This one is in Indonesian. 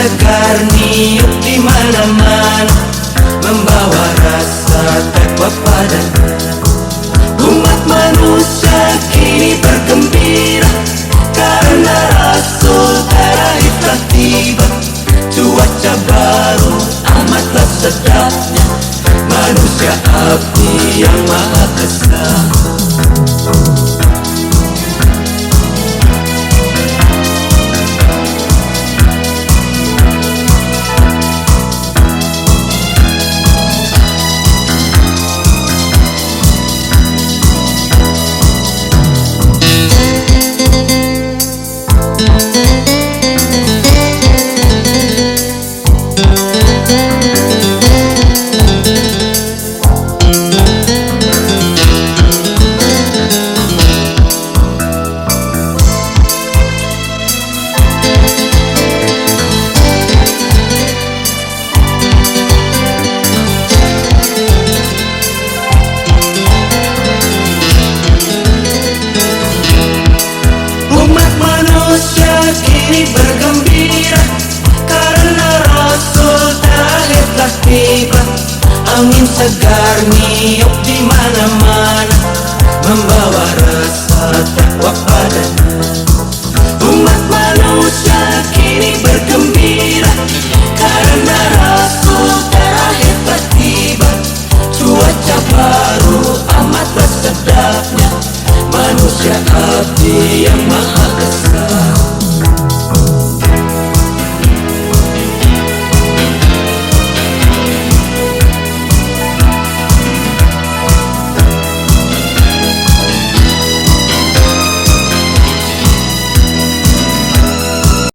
segar niup di mana-mana, membawa rasa takwa padanya. Umat manusia kini bergembira karena Rasul terakhir telah tiba. Cuaca baru amatlah sedapnya, manusia abdi yang maha kesal. Kini bergembira karena Rasul terakhir telah tiba. Angin segar niup di mana-mana, membawa rasa takwa padanya. Umat manusia kini bergembira karena Rasul terakhir telah tiba. Cuaca baru amatlah sedapnya, manusia abdi yang maha